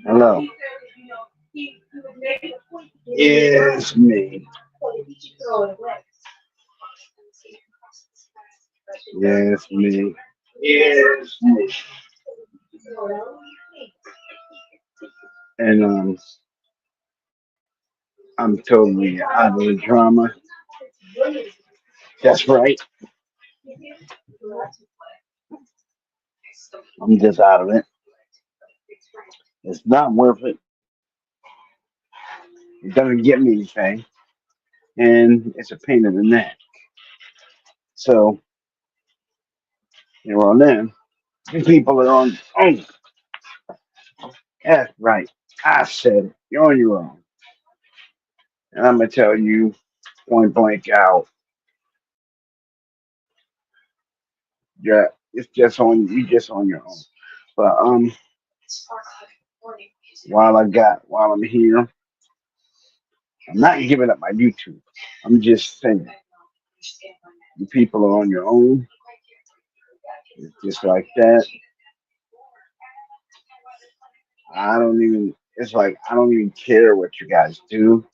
Hello. Yes, me. Yes, me. Yes, me. And I'm totally out of the drama. That's right. I'm just out of it. It's not worth it. It doesn't get me anything, and it's a pain in the neck. So you're on them. You people are on. Oh, that's right. I said it. You're on your own, and I'm gonna tell you point blank out. Yeah, it's just on. You just on your own. But while I'm here, I'm not giving up my YouTube. I'm just saying, you people are on your own. It's just like that. I don't even. It's like I don't even care what you guys do.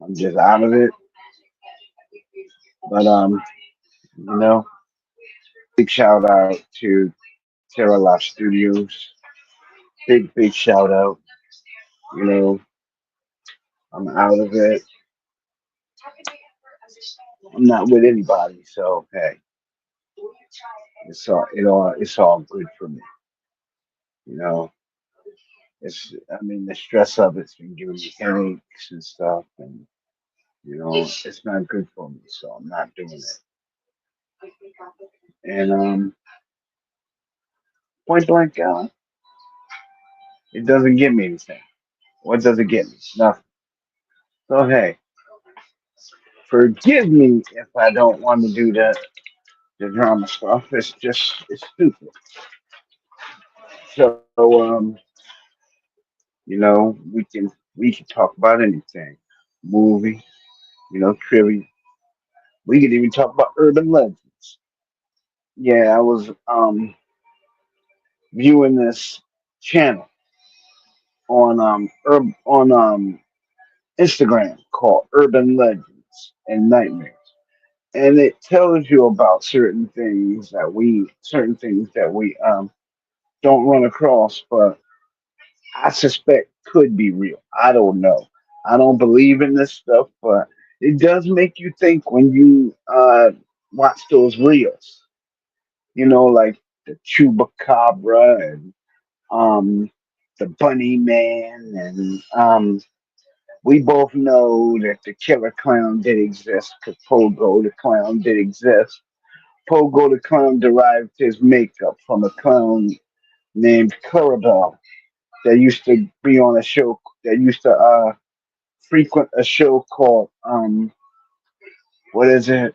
I'm just out of it. But you know, big shout out to Terra Life Studios. Big shout out. You know, I'm out of it. I'm not with anybody, so hey, it's all good for me. You know, I mean the stress of it's been giving me headaches and stuff, and it's not good for me, so I'm not doing it. And point blank out, it doesn't get me anything. What does it get me? Nothing. So hey, forgive me if I don't want to do the drama stuff. It's stupid. So we can talk about anything, movie, trivia. We could even talk about urban legends. Yeah, I was viewing this channel on Instagram called Urban Legends and Nightmares, and it tells you about certain things that we don't run across, but I suspect could be real. I don't know. I don't believe in this stuff, but it does make you think when you watch those reels. Like the chupacabra and um, the bunny man, and we both know that the killer clown did exist because Pogo the clown did exist. Pogo the clown derived his makeup from a clown named Clarabelle that used to be on a show that used to frequent a show called what is it?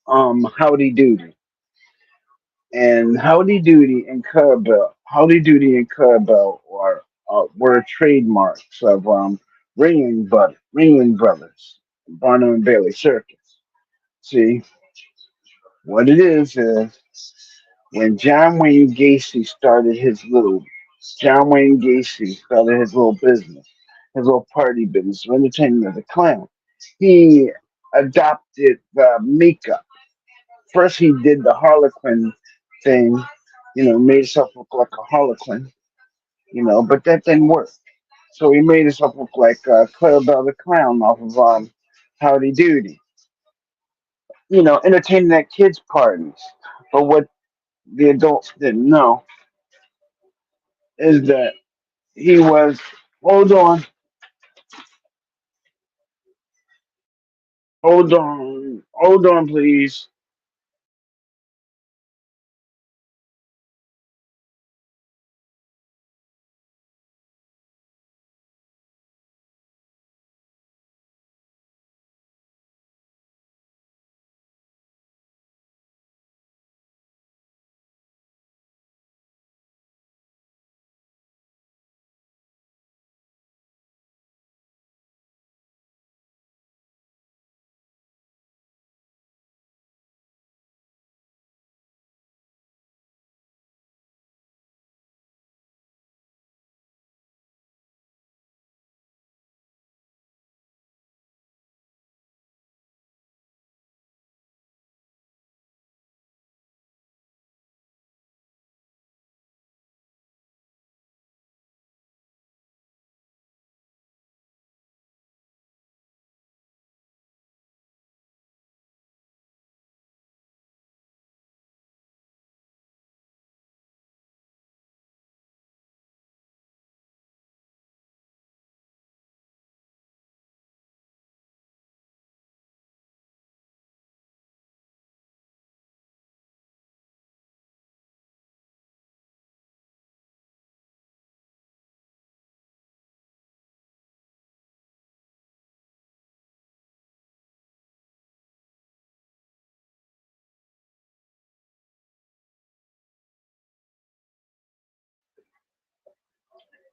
Howdy Doody. And Howdy Doody and Clarabelle were trademarks of Ringling Brothers, Barnum and Bailey Circus. See, what it is when John Wayne Gacy started his little business, his little party business of entertaining as a clown. He adopted the makeup. First, he did the Harlequin thing, made himself look like a Harlequin, but that didn't work. So he made himself look like Clarabelle the Clown off of Howdy Doody, entertaining at kids' parties. But what the adults didn't know is that he was, hold on, hold on, please.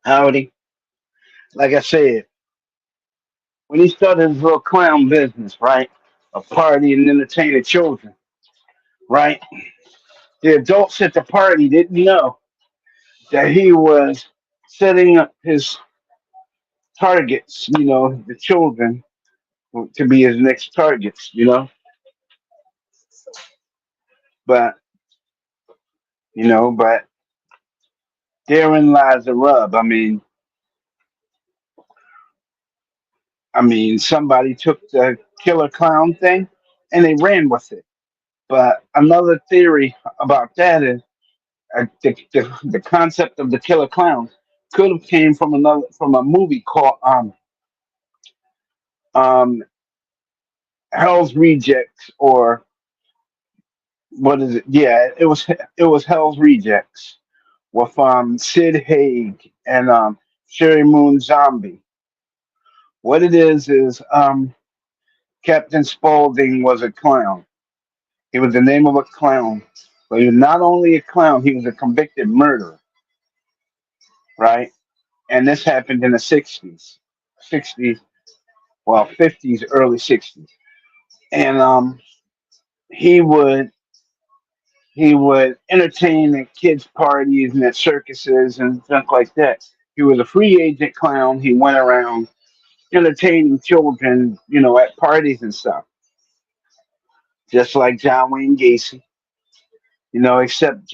Howdy. Like I said, when he started his little clown business, right? A party and entertaining children, right? The adults at the party didn't know that he was setting up his targets, the children to be his next targets. But, but therein lies the rub. I mean, somebody took the killer clown thing and they ran with it. But another theory about that is the concept of the killer clown could have came from a movie called um Hell's Rejects, or what is it? Yeah, it was Hell's Rejects with Sid Haig and Sherry Moon Zombie. What it is Captain Spaulding was a clown. He was the name of a clown, but he was not only a clown, he was a convicted murderer, right? And this happened in the '60s, well, '50s, early '60s, and he would he would entertain at kids' parties and at circuses and stuff like that. He was a free agent clown. He went around entertaining children, at parties and stuff, just like John Wayne Gacy. Except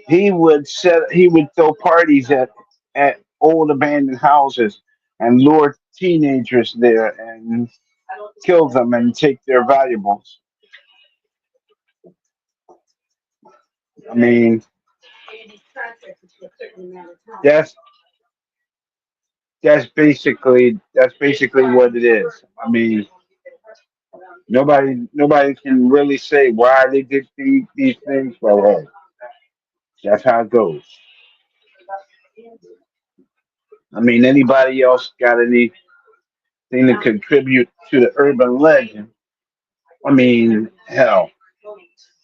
he would throw parties at old abandoned houses and lure teenagers there and kill them and take their valuables. I mean, that's that's basically what it is. I mean, nobody can really say why they did these things, but hey, that's how it goes. I mean, anybody else got anything to contribute to the urban legend? I mean, hell,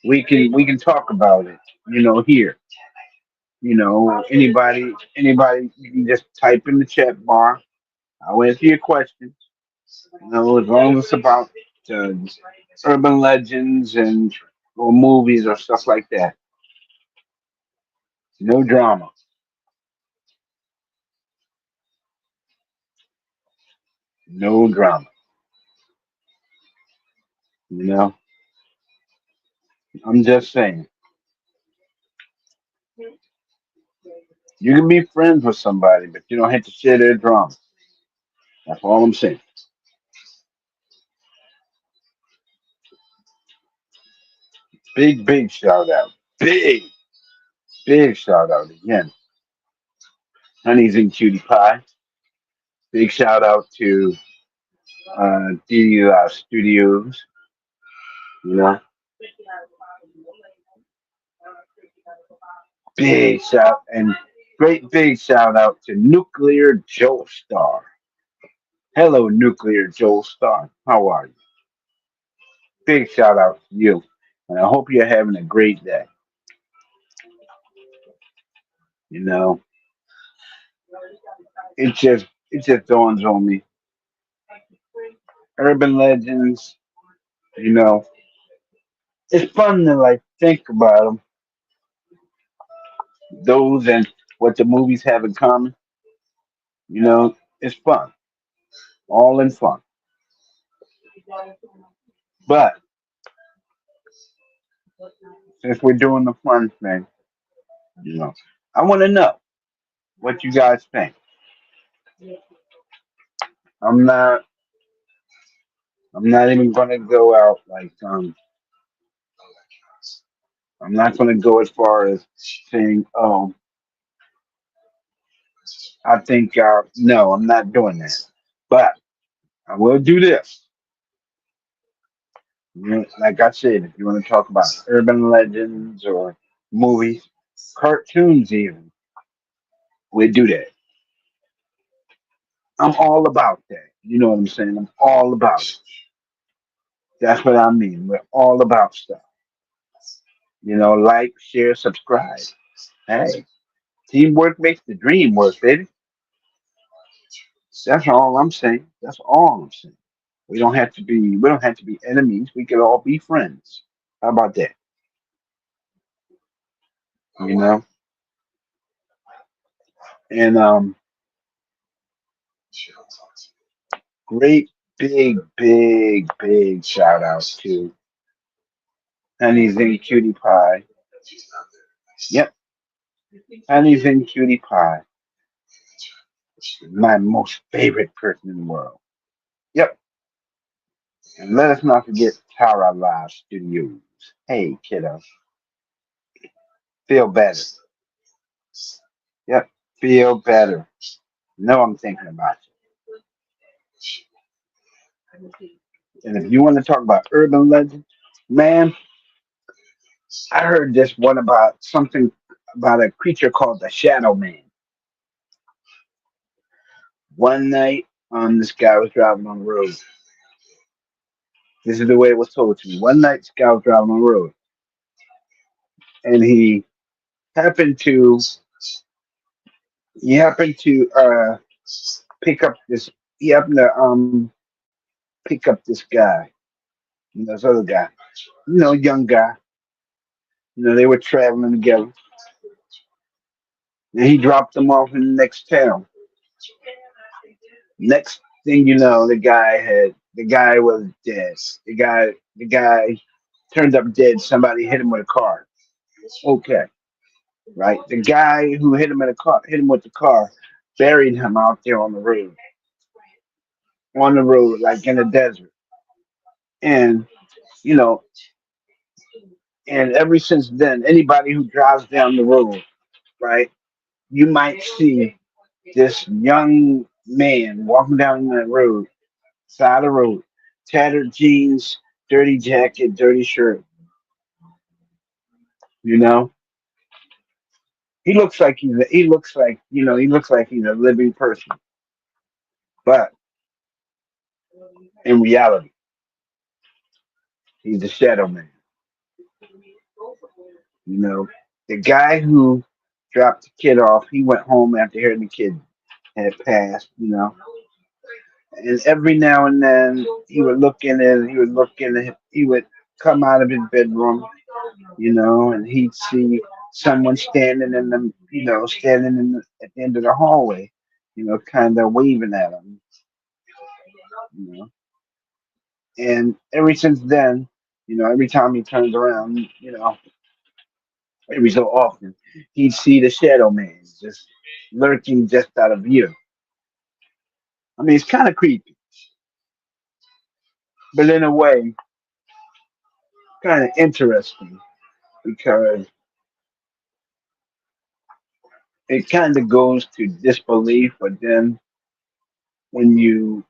we can talk about it, here. Anybody, you can just type in the chat bar. I'll answer your questions. As long as it's about uh, urban legends and or movies or stuff like that. No drama. No drama. You know, I'm just saying. You can be friends with somebody, but you don't have to share their drama. That's all I'm saying. Big shout out. Big shout out again. Honey's and Cutie Pie. Big shout out to the Studios. You know, big shout and great big shout out to Nuclear Joe Star. Hello, Nuclear Joe Star. How are you? Big shout out to you. And I hope you're having a great day. You know, it just dawns on me. Urban legends, you know, it's fun to like think about them, those and what the movies have in common. It's fun, all in fun. But since we're doing the fun thing, you know, I want to know what you guys think. I'm not, I'm not even going to go out like, I'm not going to go as far as saying, oh, I think, no, I'm not doing that. But I will do this. Like I said, if you want to talk about urban legends or movies, cartoons, even, we do that. I'm all about that. You know what I'm saying? I'm all about it. That's what I mean. We're all about stuff. Like, share, subscribe. Hey, Teamwork makes the dream work, baby. That's all I'm saying. That's all I'm saying. We don't have to be enemies. We could all be friends. How about that? You know? And great big shout out to Honey's and Cutie Pie. Yep, Honey's and Cutie Pie. My most favorite person in the world. Yep. And let us not forget Tara Live Studios. Hey kiddo, feel better. Yep, feel better. Know I'm thinking about you. And if you want to talk about urban legends, man, I heard this one about something about a creature called the Shadow Man. One night, this guy was driving on the road. This is the way it was told to me. One night, this guy was driving on the road, and happened to he happened to pick up this. He happened to pick up this guy, this other guy, young guy. They were traveling together, and he dropped them off in the next town. Next thing you know, the guy was dead. The guy turned up dead. Somebody hit him with a car. Okay, right. The guy who hit him with the car, buried him out there on the road, like in the desert. And you know, and ever since then, anybody who drives down the road, right, you might see this young man walking down the road, side of the road, tattered jeans, dirty jacket, dirty shirt. You know, he looks like he's a living person, but in reality, he's a shadow man. You know, the guy who dropped the kid off, he went home after hearing the kid had passed. And every now and then he would come out of his bedroom, and he'd see someone standing at the end of the hallway, kind of waving at him, you know. And ever since then, every time he turns around, every so often, he'd see the shadow man just lurking just out of view. I mean, it's kind of creepy, but in a way, kind of interesting because it kind of goes to disbelief, but then when you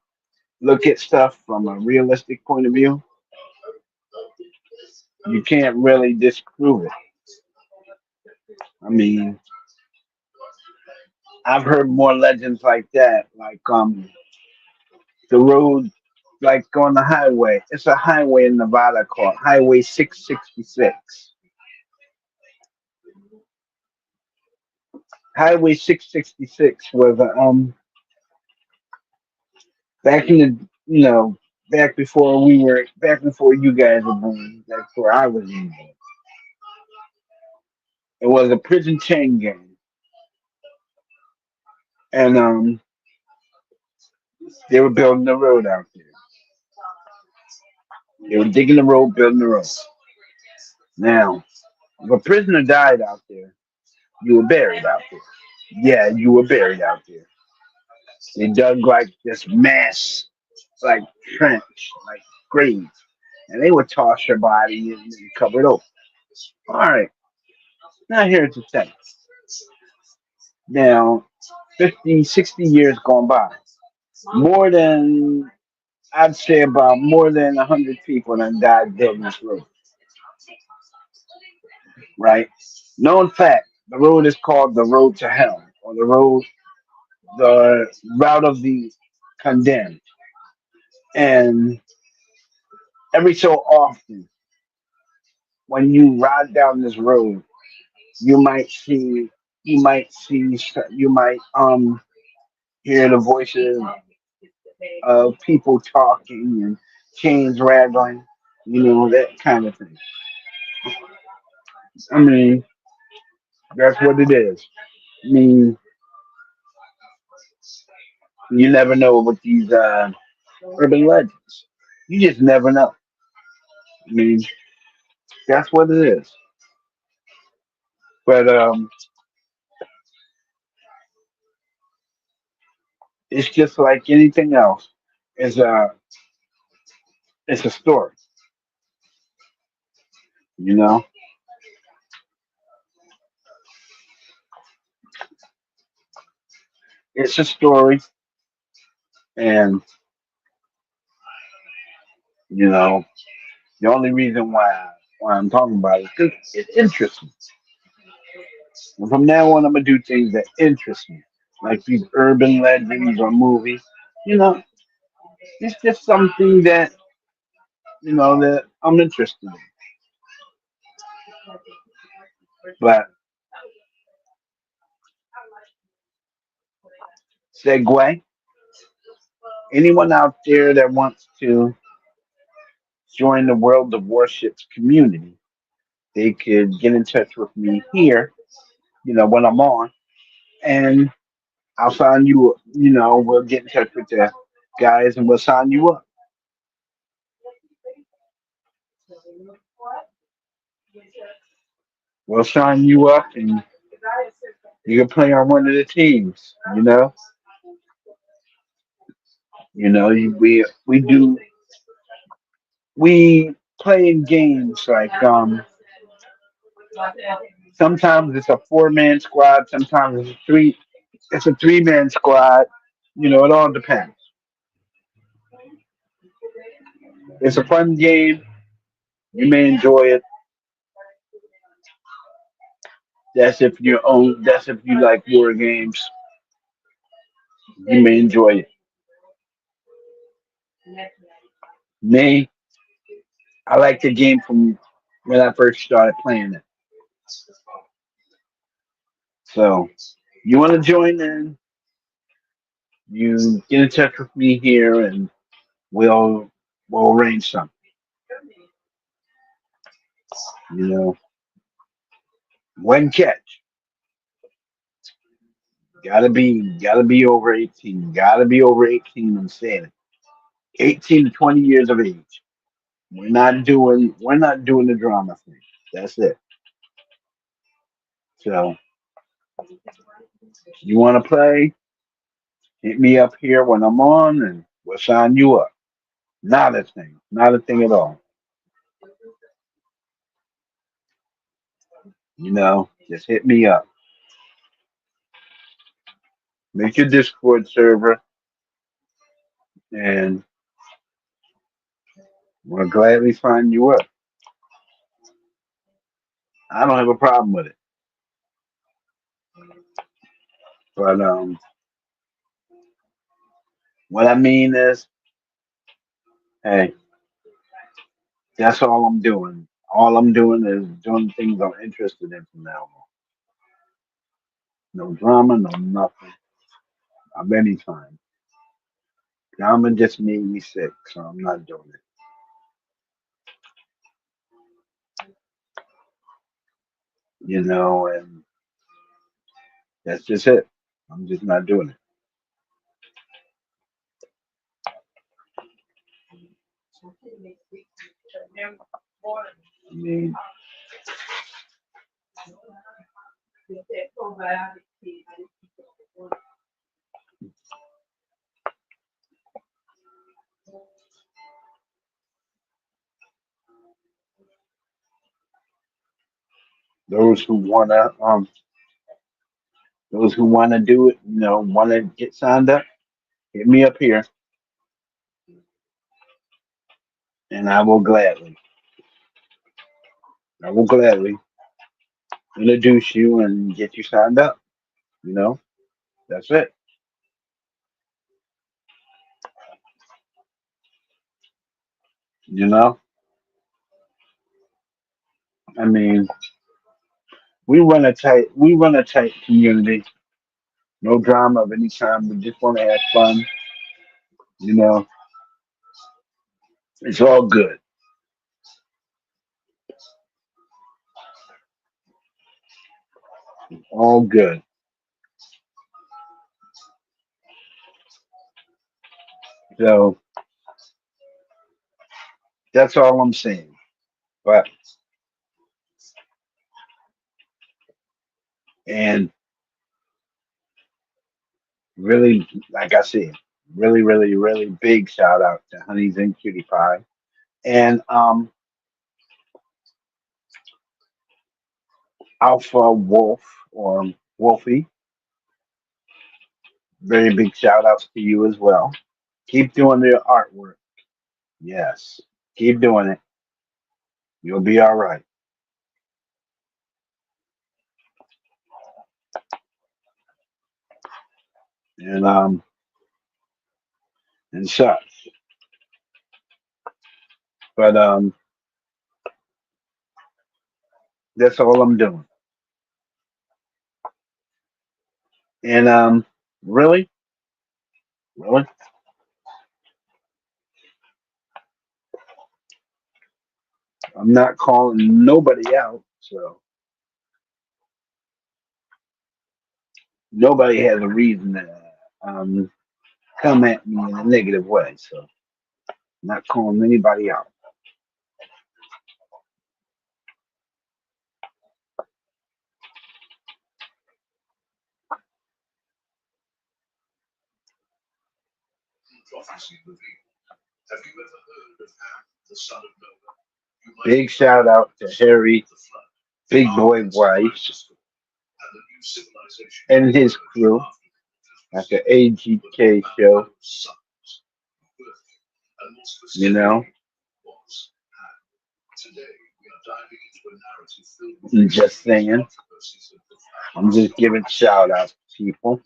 look at stuff from a realistic point of view, you can't really disprove it. I mean, I've heard more legends like that, like the road, like on the highway. It's a highway in Nevada called Highway 666. Highway 666 was back in the back before you guys were born, back before I was born. It was a prison chain gang, and they were building the road out there. They were digging the road, building the road. Now, if a prisoner died out there, you were buried out there. Yeah, you were buried out there. They dug like this mass, like trench, like grave, and they would toss your body and cover it over. All right, now here's the thing. Now, 50, 60 years gone by. More than, I'd say about more than 100 people have died building this road, right? Known fact, the road is called the road to hell, or the route of the condemned. And every so often, when you ride down this road, you might see You might you might hear the voices of people talking and chains rattling, that kind of thing. I mean, that's what it is. I mean, you never know with these urban legends. You just never know. I mean, that's what it is. But it's just like anything else. It's a it's a story. You know, it's a story, and you know, the only reason why I'm talking about it is because it interests me. And from now on, I'm gonna do things that interest me, like these urban legends or movies. You know, it's just something that that I'm interested in. But segue, anyone out there that wants to join the World of Warships community, they could get in touch with me here. When I'm on, and I'll sign you up. We'll get in touch with the guys and we'll sign you up. We'll sign you up and you can play on one of the teams. We play in games like sometimes it's a 4-man squad, sometimes it's a 3-man squad. It all depends. It's a fun game. You may enjoy it. That's if you like war games. You may enjoy it. Me, I like the game from when I first started playing it. So you want to join in, you get in touch with me here and we'll arrange something. You know, one catch. Gotta be over 18. Gotta be over 18 and saying it. 18 to 20 years of age. We're not doing the drama thing. That's it. So you wanna play, hit me up here when I'm on and we'll sign you up. Not a thing. Not a thing at all. Just hit me up. Make your Discord server and we'll gladly sign you up. I don't have a problem with it. But what I mean is, hey, that's all I'm doing. All I'm doing is doing things I'm interested in from now on. No drama, no nothing of any kind. Drama just made me sick, so I'm not doing it. And that's just it. I'm just not doing it. I mean, those who wanna do it, wanna get signed up, hit me up here, and I will gladly introduce you and get you signed up. You know, that's it. You know, I mean, We run a tight community. No drama of any kind. We just want to have fun. You know, it's all good. All good. So that's all I'm saying. But and really, like I said, really, really, really big shout out to Honeys and Cutie Pie and Alpha Wolf or Wolfie. Very big shout outs to you as well. Keep doing the artwork. Yes, keep doing it. You'll be all right. And and such. But that's all I'm doing. And really, really, I'm not calling nobody out. So nobody has a reason to um come at me in a negative way. So I'm not calling anybody out. Big shout out to Harry, Big Boy Wife, and his crew at the AGK show. You know, I'm just saying. I'm just giving shout outs to people,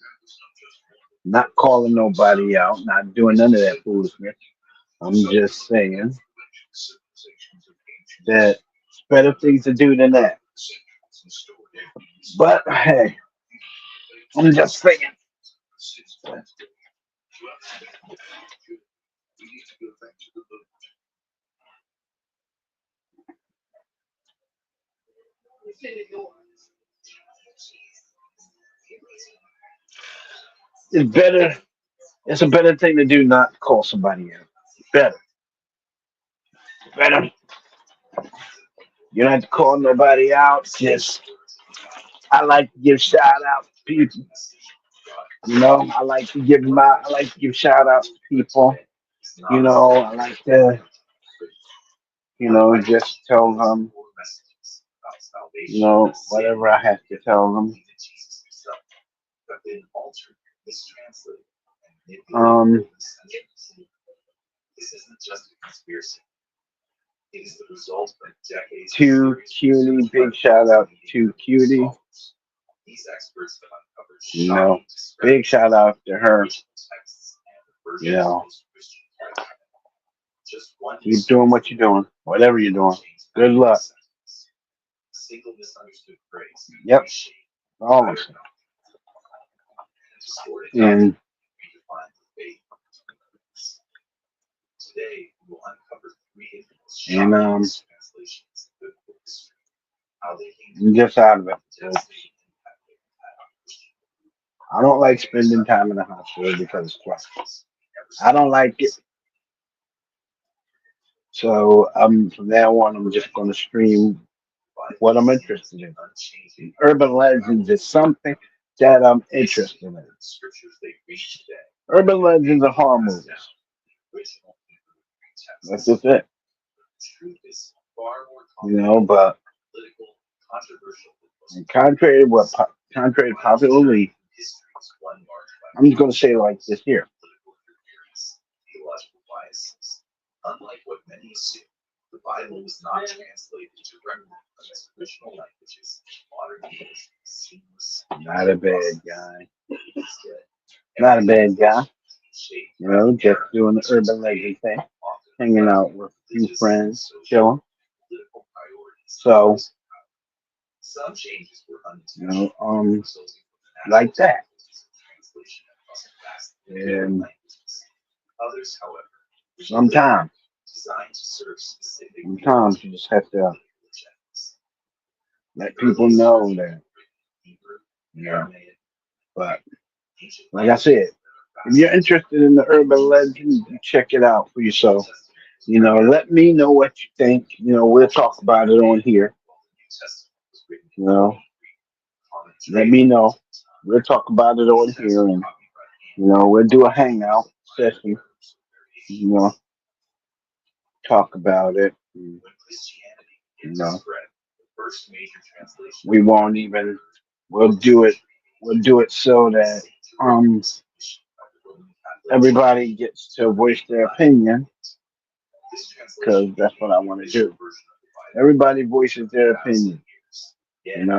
not calling nobody out, not doing none of that foolishness. I'm just saying that better things to do than that. But hey, I'm just saying. It's better. It's a better thing to do not call somebody out. Better. Better. You don't have to call nobody out. Just I like to give shout outs to people. I like to give shout outs to people. I like to, just tell them, whatever I have to tell them. Um, to Cutie, big shout out to Cutie. Big shout out to her. You know, keep doing what you're doing, whatever you're doing. Good luck. Yep, all of them. And and I'm just out of it. I don't like spending time in the hospital because it's quiet. I don't like it. So from now on, I'm just going to stream what I'm interested in. Urban Legends is something that I'm interested in. Urban Legends are horror movies. That's just it. But contrary to popular belief, I'm just going to say it like this here. Not a bad guy. Not a bad guy. Just doing the urban legend thing, hanging out with a few friends, chilling. So You know, like that. And sometimes, sometimes you just have to let people know that, you know. But like I said, if you're interested in the urban legend, you check it out for yourself. You know, let me know what you think. You know, we'll talk about it on here. You know, let me know. We'll talk about it on here, and we'll do a hangout session. You know, talk about it. And, you know, we won't even. We'll do it. We'll do it so that um everybody gets to voice their opinion because that's what I want to do. Everybody voices their opinion, and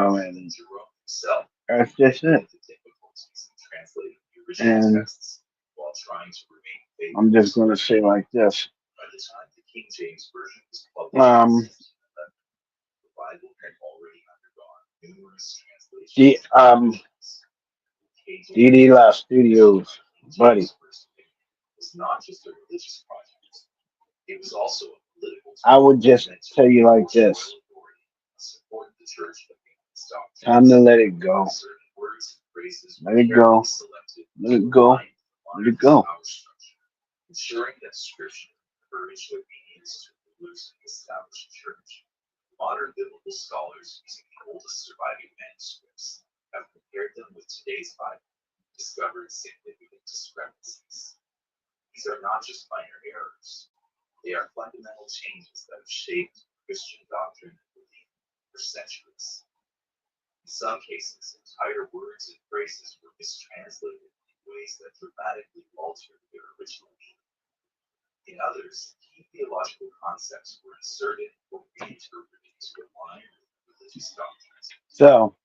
that's just it. And I'm just going to say like this. Um, the DD Live Studios, buddy. I would just tell you like this: time to let it go. Let it go. Let it go. Let it go. So,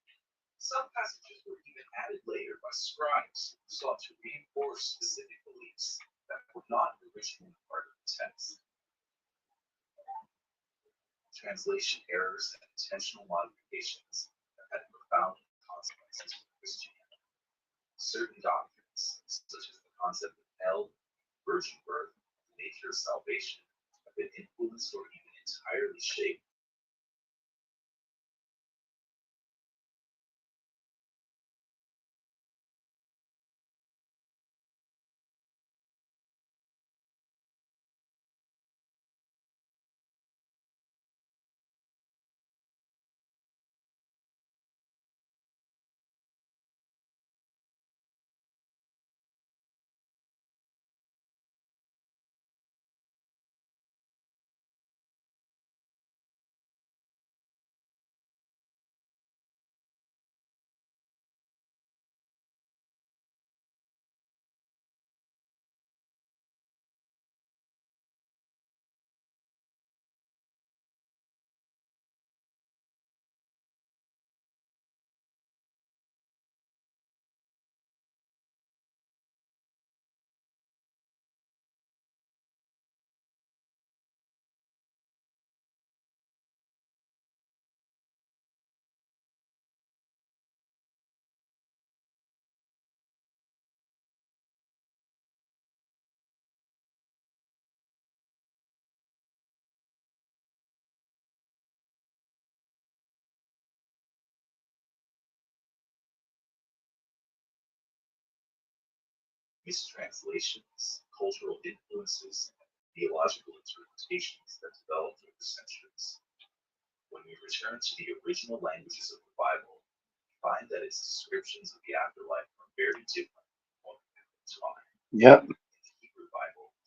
yep.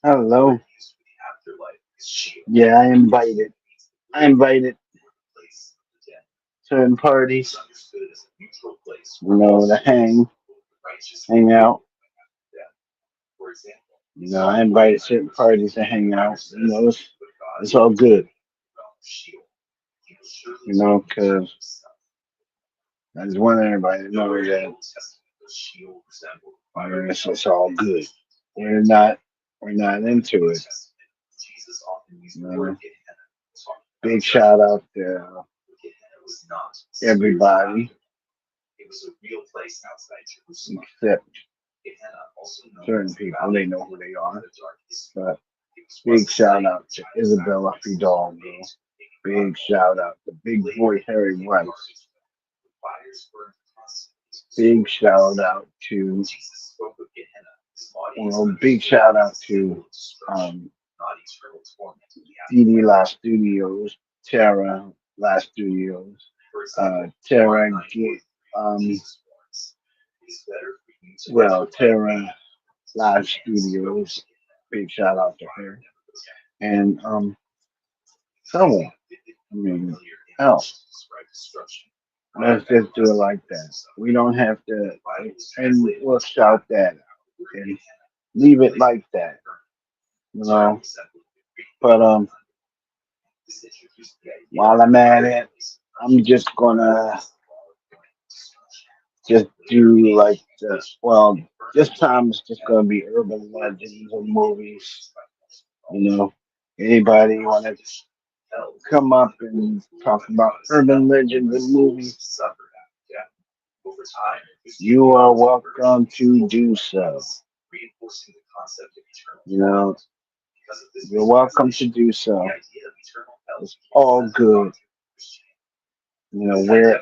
Hello. Yeah, I invited. I invited certain parties, to hang out. I invited certain parties to hang out. It's all good, because I just want everybody to know that it's all good. We're not, we're not into it. You know, big shout out to everybody except certain people. They know who they are. But big shout out to Isabella Fidalgo. Big shout out to Big Boy Harry Rice. Big shout out to big shout out to um, DD Live Studios, Terra Live Studios, Terra, um, Terra Live Studios. Big shout out to her and so on. I mean, hell, let's just do it like that. We don't have to, and we'll shout that out and leave it like that, you know. But while I'm at it, I'm just gonna just do like this time it's just gonna be urban legends and movies. You know, anybody want to come up and talk about urban legends and movies? You are welcome to do so. You know, you're welcome to do so. It's all good. You know, we're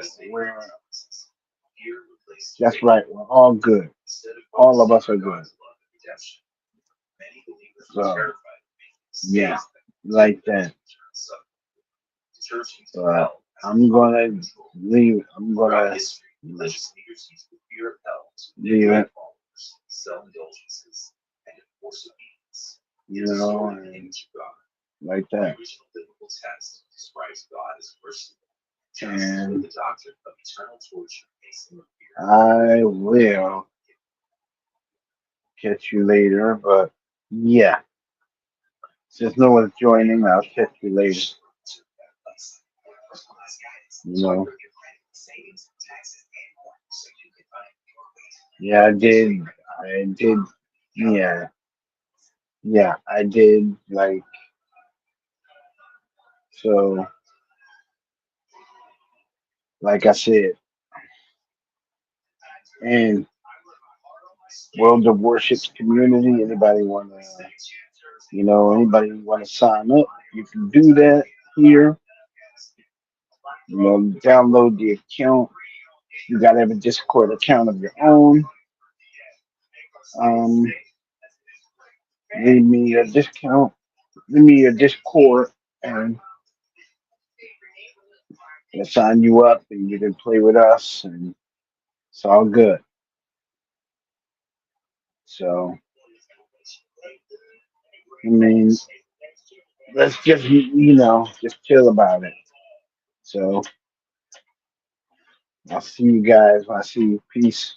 that's right. We're all good. All of us are good. So yeah, like that. So I'm gonna leave. I'm gonna leave it. You know, and like that. And I will catch you later. But yeah, since no one's joining, I'll catch you later. You know, yeah, I did. I did. Yeah, yeah, I did. Like so, like I said, and World of Worships community. Anybody wanna, anybody wanna sign up? You can do that here. You know, download the account. You gotta have a Discord account of your own. Um, leave me a discount. Leave me your Discord, and we'll sign you up, and you can play with us, and it's all good. So, I mean, let's just just chill about it. So, I'll see you guys when I see you. Peace.